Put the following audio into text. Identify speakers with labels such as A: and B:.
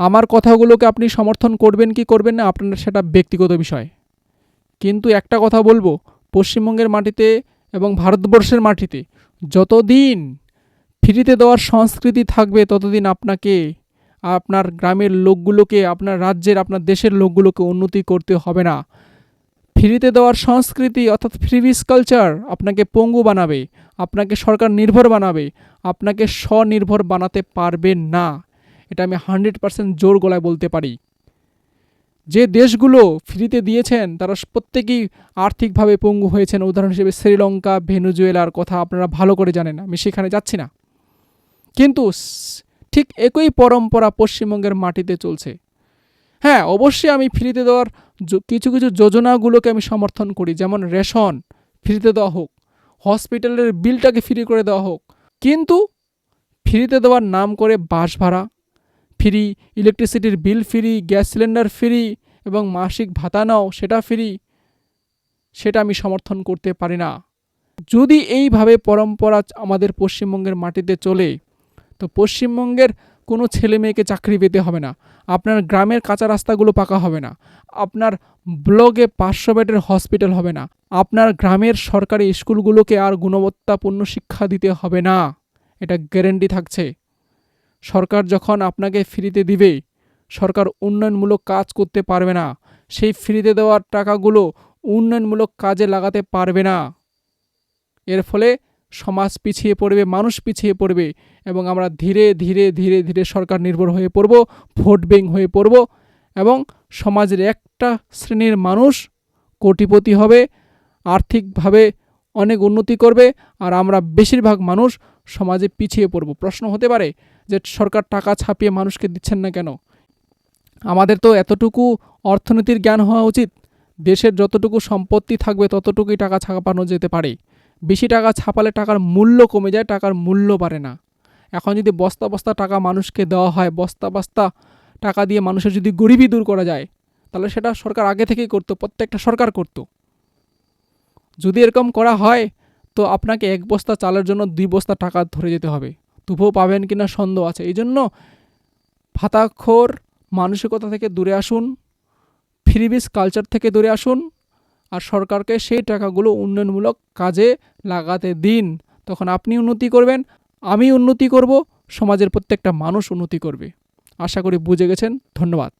A: আমার কথাগুলোকে আপনি সমর্থন করবেন কি করবেন না আপনার সেটা ব্যক্তিগত বিষয়। কিন্তু একটা কথা বলবো, পশ্চিমবঙ্গের মাটিতে এবং ভারতবর্ষের মাটিতে যতদিন ফ্রিতে দেওয়ার সংস্কৃতি থাকবে ততদিন আপনাকে, আপনার গ্রামের লোকগুলোকে, আপনার রাজ্যের, আপনার দেশের লোকগুলোকে উন্নতি করতে হবে না। ফ্রিতে দেওয়ার সংস্কৃতি অর্থাৎ ফ্রিবিস কালচার আপনাকে পঙ্গু বানাবে, আপনাকে সরকার নির্ভর বানাবে, আপনাকে স্বনির্ভর বানাতে পারবে না। এটা আমি 100% জোর গলায় বলতে পারি। যে দেশগুলো ফ্রিতে দিয়েছেন তারা প্রত্যেকেই আর্থিকভাবে পঙ্গু হয়েছেন। উদাহরণ হিসেবে শ্রীলঙ্কা, ভেনেজুয়েলার কথা আপনারা ভালো করে জানেন, আমি সেখানে যাচ্ছি না। কিন্তু ঠিক একই পরম্পরা পশ্চিমবঙ্গের মাটিতে চলছে। হ্যাঁ, অবশ্যই আমি ফ্রিতে দেওয়ার কিছু কিছু যোজনাগুলোকে আমি সমর্থন করি, যেমন রেশন ফ্রিতে দেওয়া হোক, হসপিটালের বিলটাকে ফ্রি করে দেওয়া হোক। কিন্তু ফ্রিতে দেওয়ার নাম করে বাস ভাড়া ফ্রি, ইলেকট্রিসিটির বিল ফ্রি, গ্যাস সিলিন্ডার ফ্রি এবং মাসিক ভাতা নাও সেটা ফ্রি, সেটা আমি সমর্থন করতে পারি না। যদি এইভাবে পরম্পরা আমাদের পশ্চিমবঙ্গের মাটিতে চলে তো পশ্চিমবঙ্গের কোনো ছেলে মেয়েকে চাকরি পেতে হবে না, আপনার গ্রামের কাঁচা রাস্তাগুলো পাকা হবে না, আপনার ব্লগে 500 বেডের হসপিটাল হবে না, আপনার গ্রামের সরকারি স্কুলগুলোকে আর গুণবত্তাপূর্ণ শিক্ষা দিতে হবে না। এটা গ্যারেন্টি থাকছে। সরকার যখন আপনাকে ফ্রিতে দিবে, সরকার উন্নয়নমূলক কাজ করতে পারবে না। সেই ফ্রিতে দেওয়ার টাকাগুলো উন্নয়নমূলক কাজে লাগাতে পারবে না। এর ফলে সমাজ পিছিয়ে পড়বে, মানুষ পিছিয়ে পড়বে এবং আমরা ধীরে ধীরে ধীরে ধীরে সরকার নির্ভর হয়ে পড়ব, ভোট ব্যাংক হয়ে পড়ব এবং সমাজের একটা শ্রেণীর মানুষ কোটিপতি হবে, আর্থিকভাবে অনেক উন্নতি করবে, আর আমরা বেশিরভাগ মানুষ সমাজে পিছিয়ে পড়ব। প্রশ্ন হতে পারে যে সরকার টাকা ছাপিয়ে মানুষকে দিচ্ছেন না কেন? আমাদের তো এতটুকু অর্থনীতির জ্ঞান হওয়া উচিত, দেশের যতটুকু সম্পত্তি থাকবে ততটুকুই টাকা ছাপানো যেতে পারে। বেশি টাকা ছাপালে টাকার মূল্য কমে যায়, টাকার মূল্য বাড়ে না। এখন যদি বস্তা বস্তা টাকা মানুষকে দেওয়া হয়, বস্তা বস্তা টাকা দিয়ে মানুষের যদি গরিবি দূর করা যায়, তাহলে সেটা সরকার আগে থেকেই করতো, প্রত্যেকটা সরকার করত। যদি এরকম করা হয় তো আপনাকে 1 বস্তা চালের জন্য 2 বস্তা টাকা ধরে যেতে হবে, তবুও পাবেন কিনা সন্দেহ আছে। এই জন্য ভাতাখোর মানসিকতা থেকে দূরে আসুন, ফ্রিবিস কালচার থেকে দূরে আসুন, আর সরকারকে সেই টাকাগুলো উন্নয়নমূলক কাজে লাগাতে দিন। তখন আপনি উন্নতি করবেন, আমি উন্নতি করব, সমাজের প্রত্যেকটা মানুষ উন্নতি করবে। আশা করি বুঝে গেছেন। ধন্যবাদ।